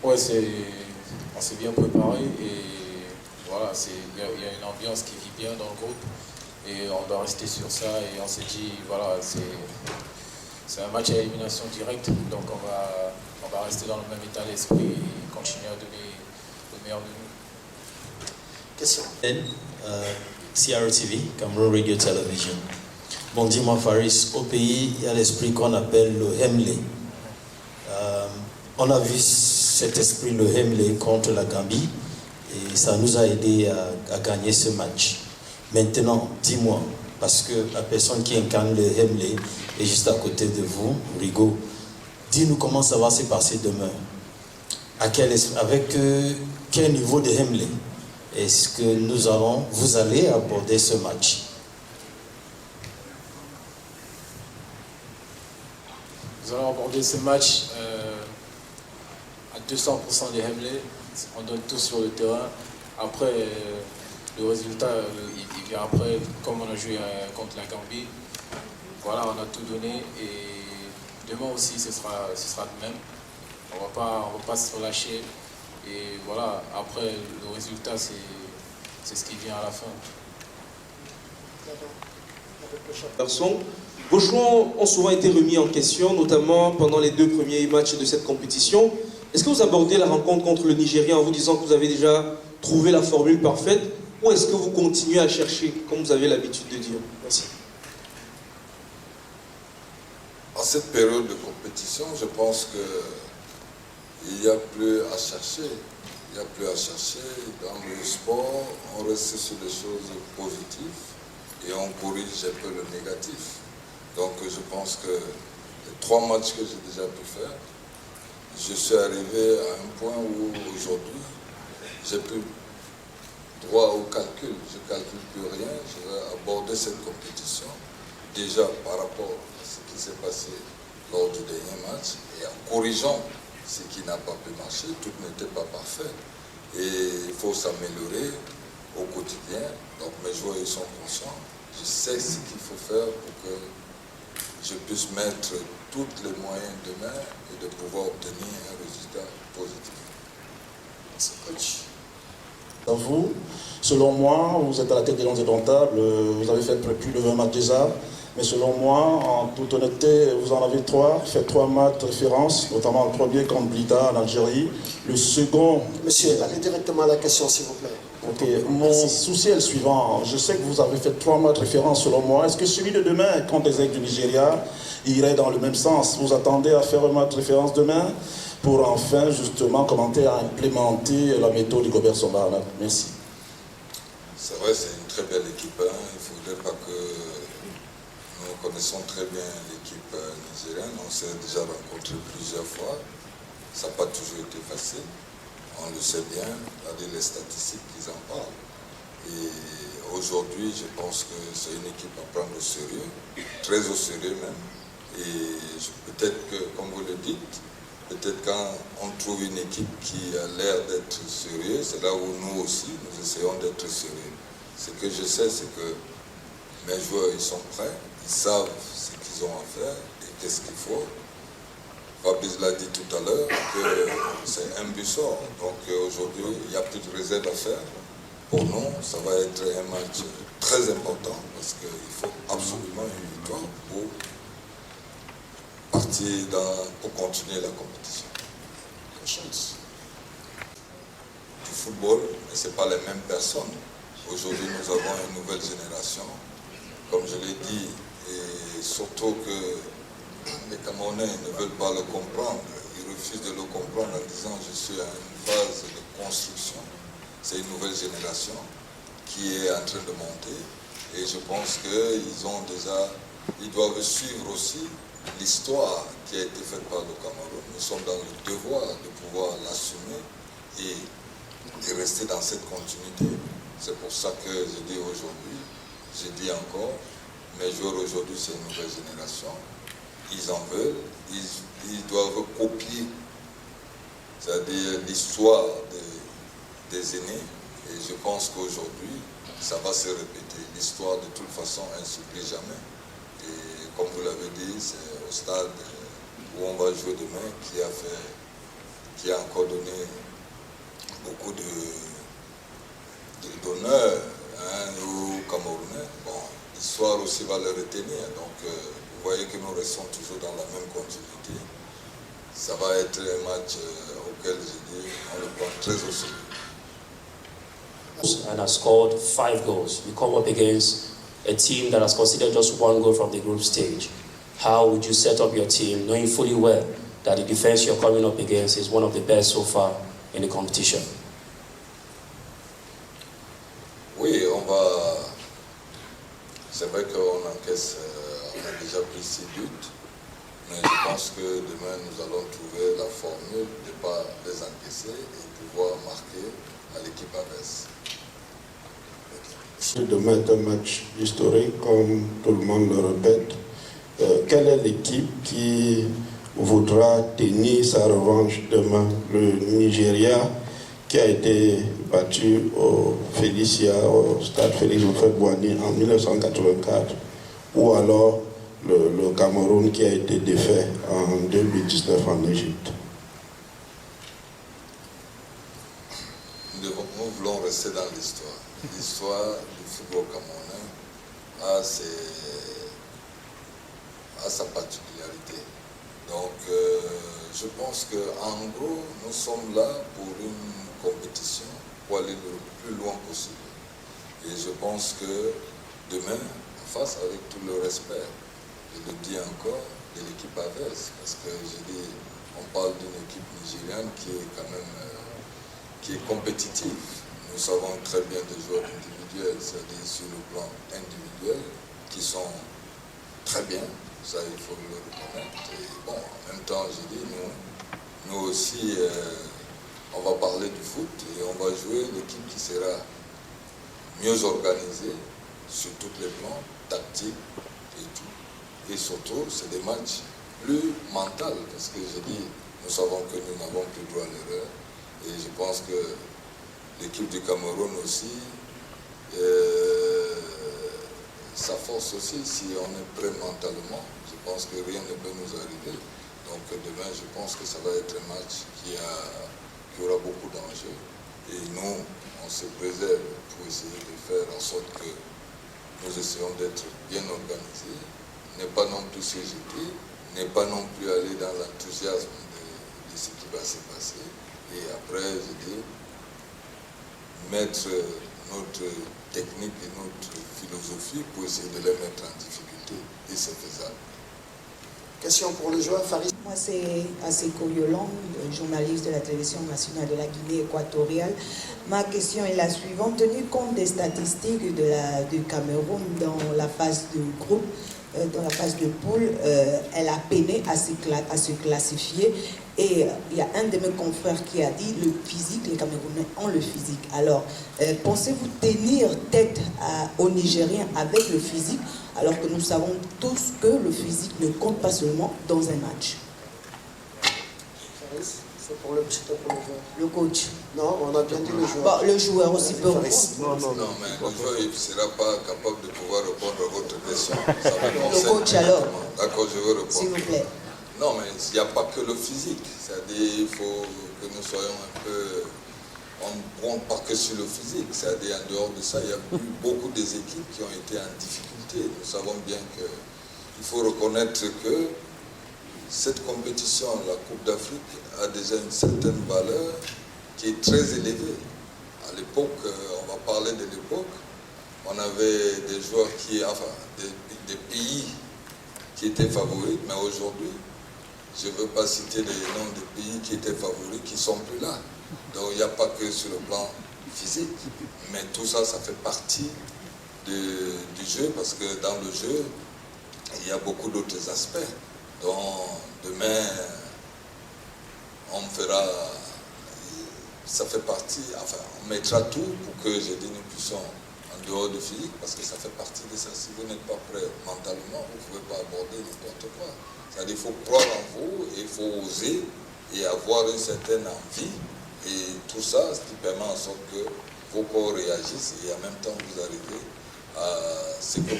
Ouais, on s'est bien préparé et voilà, il y a une ambiance qui vit bien dans le groupe et on doit rester sur ça et on s'est dit, voilà, c'est un match à élimination directe, donc on va rester dans le même état d'esprit et continuer à donner le meilleur de nous. Question. CRTV, Cameroon Radio Television. Bon, dis-moi Faris, au pays, il y a l'esprit qu'on appelle le Hemley. On a vu cet esprit, le Hemley, contre la Gambie, et ça nous a aidé à gagner ce match. Maintenant, dis-moi, parce que la personne qui incarne le Hemley est juste à côté de vous, Rigo. Dis-nous comment ça va se passer demain. Avec quel niveau de Hemley est-ce que vous allez aborder ce match? Nous allons aborder ce match à 200% des Hemley. On donne tout sur le terrain. Après, le résultat, il vient après, comme on a joué contre la Gambie. Voilà, on a tout donné et demain aussi, ce sera le même. On va pas se relâcher. Et voilà, après, le résultat, c'est ce qui vient à la fin. Vos choix ont souvent été remis en question, notamment pendant les 2 premiers matchs de cette compétition. Est-ce que vous abordez la rencontre contre le Nigeria en vous disant que vous avez déjà trouvé la formule parfaite, ou est-ce que vous continuez à chercher, comme vous avez l'habitude de dire? Merci. En cette période de compétition, je pense qu'il n'y a plus à chercher. Il n'y a plus à chercher. Dans le sport, on reste sur les choses positives et on corrige un peu le négatif. Donc je pense que les 3 matchs que j'ai déjà pu faire, je suis arrivé à un point où aujourd'hui, j'ai plus droit au calcul. Je ne calcule plus rien. Je vais aborder cette compétition déjà par rapport à ce qui s'est passé lors du dernier match et en corrigeant ce qui n'a pas pu marcher. Tout n'était pas parfait et il faut s'améliorer au quotidien. Donc mes joueurs ils sont conscients. Je sais ce qu'il faut faire pour que je puisse mettre tous les moyens demain et de pouvoir obtenir un résultat positif. Merci, coach. À vous, selon moi, vous êtes à la tête des lances indomptables, vous avez fait plus de 20 matchs déjà, mais selon moi, en toute honnêteté, vous en avez 3, faites 3 matchs de référence, notamment le premier contre Blida en Algérie, le second... Monsieur, allez directement à la question, s'il vous plaît. Ok, mon souci est le suivant. Je sais que vous avez fait 3 matchs de référence selon moi. Est-ce que celui de demain contre les Aigles du Nigeria irait dans le même sens? Vous attendez à faire un match de référence demain pour enfin justement commenter à implémenter la méthode de Gobert Samba? Merci. C'est vrai, c'est une très belle équipe. Hein. Il ne faudrait pas que nous connaissons très bien l'équipe nigérienne. On s'est déjà rencontrés plusieurs fois. Ça n'a pas toujours été facile. On le sait bien, regardez les statistiques qu'ils en parlent. Et aujourd'hui, je pense que c'est une équipe à prendre au sérieux, très au sérieux même. Et peut-être que, comme vous le dites, peut-être quand on trouve une équipe qui a l'air d'être sérieuse, c'est là où nous aussi, nous essayons d'être sérieux. Ce que je sais, c'est que mes joueurs, ils sont prêts, ils savent ce qu'ils ont à faire et qu'est-ce qu'il faut. Fabrice l'a dit tout à l'heure, que c'est un but sort. Donc aujourd'hui, il n'y a plus de réserve à faire. Pour nous, ça va être un match très important parce qu'il faut absolument une victoire pour pour continuer la compétition. Du football, mais ce n'est pas les mêmes personnes. Aujourd'hui, nous avons une nouvelle génération, comme je l'ai dit, et surtout que les Camerounais ne veulent pas le comprendre. Ils refusent de le comprendre en disant je suis à une phase de construction. C'est une nouvelle génération qui est en train de monter et je pense qu'ils doivent suivre aussi l'histoire qui a été faite par le Cameroun. Nous sommes dans le devoir de pouvoir l'assumer et de rester dans cette continuité. C'est pour ça que je dis aujourd'hui, je dis encore, mes joueurs aujourd'hui c'est une nouvelle génération. Ils en veulent, ils doivent copier, c'est-à-dire l'histoire des aînés. Et je pense qu'aujourd'hui, ça va se répéter. L'histoire, de toute façon, elle ne s'oublie jamais. Et comme vous l'avez dit, c'est au stade où on va jouer demain qui a fait qui a encore donné beaucoup d'honneur aux Camerounais. Bon, l'histoire aussi va le retenir. Donc, vous voyez que nous restons toujours dans la même continuité. Ça va être un match auquel je dis on le prend très au sérieux. And has scored 5 goals. You come up against a team that has conceded just 1 goal from the group stage. How would you set up your team, knowing fully well that the defense you're coming up against is one of the best so far in the competition? Oui, on va. C'est vrai qu'on encaisse, on a déjà pris 6 buts, mais je pense que demain nous allons trouver la formule de ne pas les encaisser et pouvoir marquer à l'équipe adverse. Demain est un match historique, comme tout le monde le répète. Quelle est l'équipe qui voudra tenir sa revanche demain? Le Nigeria qui a été battu au Félicia, au stade Félix Houphouët-Boigny en 1984, ou alors le Cameroun qui a été défait en 2019 en Égypte? Nous voulons rester dans l'histoire. L'histoire du football camerounais a sa particularité. Donc, je pense qu'en gros, nous sommes là pour une compétition pour aller le plus loin possible. Et je pense que demain, en face, avec tout le respect, je le dis encore, de l'équipe adverse, parce que je dis, on parle d'une équipe nigériane qui est quand même qui est compétitive. Nous savons très bien des joueurs individuels, c'est-à-dire sur le plan individuel, qui sont très bien, ça il faut le reconnaître. Et bon, en même temps, je dis, nous aussi, on va parler du foot et on va jouer l'équipe qui sera mieux organisée sur tous les plans, tactiques et tout. Et surtout, c'est des matchs plus mentaux, parce que je dis, nous savons que nous n'avons plus droit à l'erreur. Et je pense que l'équipe du Cameroun aussi, sa force aussi, si on est prêt mentalement, je pense que rien ne peut nous arriver. Donc demain, je pense que ça va être un match qui aura beaucoup d'enjeux. Et nous, on se préserve pour essayer de faire en sorte que nous essayons d'être bien organisés, ne pas non plus se jeter, ne pas non plus aller dans l'enthousiasme de ce qui va se passer. Et après, je dis, mettre notre technique et notre philosophie pour essayer de les mettre en difficulté. Et c'est faisable. Question pour le joueur, Faris. Moi, c'est Aseko Yolong, journaliste de la télévision nationale de la Guinée équatoriale. Ma question est la suivante. Tenu compte des statistiques du Cameroun dans la phase de groupe, dans la phase de poule, elle a peiné à se classifier. Et il y a un de mes confrères qui a dit le physique, les Camerounais ont le physique. Alors, pensez-vous tenir tête aux Nigériens avec le physique, alors que nous savons tous que le physique ne compte pas seulement dans un match? C'est pour le joueur. Le coach. Non, on a bien dit le joueur. Bon, le joueur aussi peut répondre. Non, mais le joueur il ne sera pas capable de pouvoir répondre à votre question. Le coach alors. D'accord, je veux répondre. S'il vous plaît. Non, mais il n'y a pas que le physique. C'est-à-dire qu'il faut que nous soyons un peu... On ne prend pas que sur le physique. C'est-à-dire en dehors de ça, il y a eu beaucoup des équipes qui ont été en difficulté. Nous savons bien qu'il faut reconnaître que cette compétition, la Coupe d'Afrique, a déjà une certaine valeur qui est très élevée. À l'époque, on va parler de l'époque, on avait des joueurs des pays qui étaient favoris, mais aujourd'hui, je ne veux pas citer les noms des pays qui étaient favoris, qui ne sont plus là. Donc il n'y a pas que sur le plan physique, mais tout ça, ça fait partie du jeu, parce que dans le jeu, il y a beaucoup d'autres aspects. Donc demain, on fera, ça fait partie, enfin, on mettra tout pour que, je dis, nous puissions, en dehors du physique, parce que ça fait partie de ça. Si vous n'êtes pas prêt mentalement, vous ne pouvez pas aborder n'importe quoi. C'est-à-dire qu'il faut croire en vous, et il faut oser, et avoir une certaine envie, et tout ça, ce qui permet en sorte que vos corps réagissent, et en même temps vous arrivez à ce que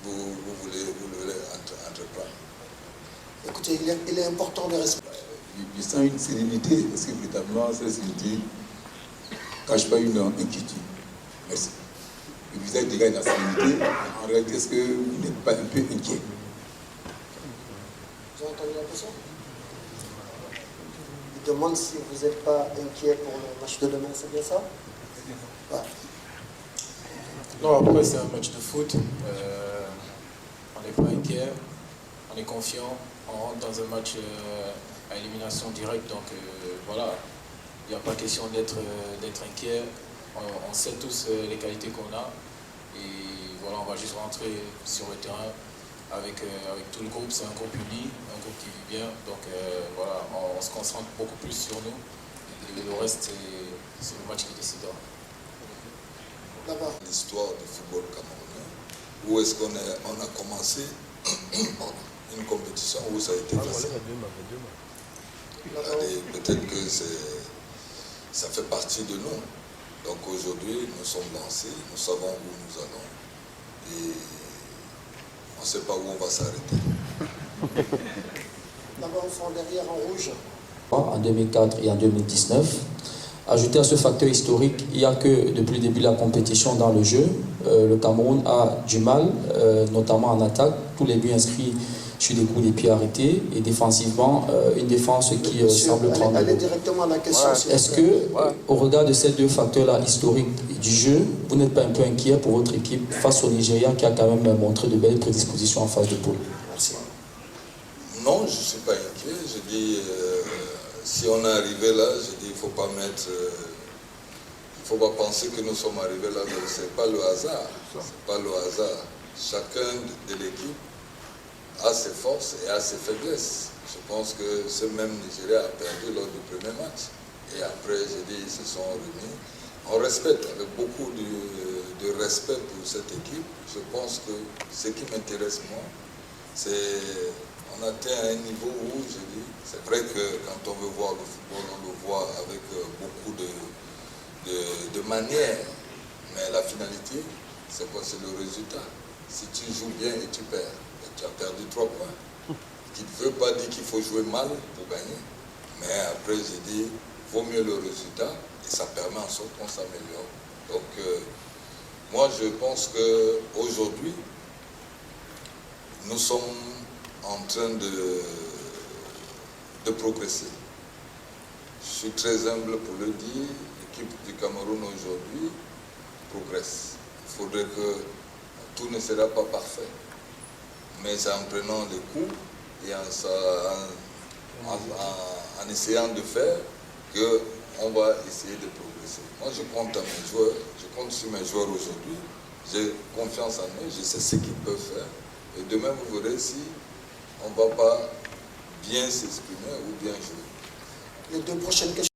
vous voulez entreprendre. Écoutez, il est important de respecter. je sens une sérénité, parce que véritablement, cette sérénité ne cache pas une inquiétude. Merci. Le visage dégage la sérénité. En réalité, est-ce que vous n'êtes pas un peu inquiet? Vous avez entendu la question? Il demande si vous n'êtes pas inquiet pour le match de demain, c'est bien ça? Ouais. Non, après c'est un match de foot. On n'est pas inquiet, on est confiant. On rentre dans un match à élimination directe, donc voilà, il n'y a pas question d'être inquiet. On sait tous les qualités qu'on a et voilà, on va juste rentrer sur le terrain avec tout le groupe. C'est un groupe uni, un groupe qui vit bien, donc voilà, on se concentre beaucoup plus sur nous et le reste c'est le match qui décidera. L'histoire du football camerounais, où est-ce qu'on a commencé une compétition où ça a été facile. Peut-être que ça fait partie de nous. Donc aujourd'hui, nous sommes lancés, nous savons où nous allons et on ne sait pas où on va s'arrêter. D'abord, ils sont derrière en rouge. En 2004 et en 2019. Ajouté à ce facteur historique, il y a que depuis le début de la compétition dans le jeu, le Cameroun a du mal, notamment en attaque. Tous les buts inscrits sur des coups de pied arrêtés et défensivement, une défense qui semble prendre. Allez directement à la question. Est-ce que, au regard de ces deux facteurs-là historiques du jeu, vous n'êtes pas un peu inquiet pour votre équipe face au Nigeria qui a quand même montré de belles prédispositions en phase de poule? Merci. Non, je ne suis pas inquiet. Je dis, si on est arrivé là, je dis, il ne faut pas mettre... il ne faut pas penser que nous sommes arrivés là. Ce n'est pas le hasard. C'est pas le hasard. Chacun de l'équipe a ses forces et a ses faiblesses. Je pense que ce même Nigeria a perdu lors du premier match. Et après, j'ai dit, ils se sont remis. On respecte, avec beaucoup de respect pour cette équipe. Je pense que ce qui m'intéresse moi, c'est on atteint un niveau où, je dis, c'est vrai que quand on veut voir le football, on le voit avec beaucoup de manières. Mais la finalité, c'est quoi? C'est le résultat. Si tu joues bien et tu perds, tu as perdu 3 points. Qui ne veut pas dire qu'il faut jouer mal pour gagner. Mais après, j'ai dit, vaut mieux le résultat et ça permet en sorte qu'on s'améliore. Donc, moi, je pense qu'aujourd'hui, nous sommes en train de progresser. Je suis très humble pour le dire, l'équipe du Cameroun aujourd'hui progresse. Il faudrait que tout ne sera pas parfait. Mais c'est en prenant les coups et en essayant de faire qu'on va essayer de progresser. Moi, je compte à mes joueurs, je compte sur mes joueurs aujourd'hui. J'ai confiance en eux, je sais ce qu'ils peuvent faire. Et demain, vous verrez si on ne va pas bien s'exprimer ou bien jouer. Les 2 prochaines questions.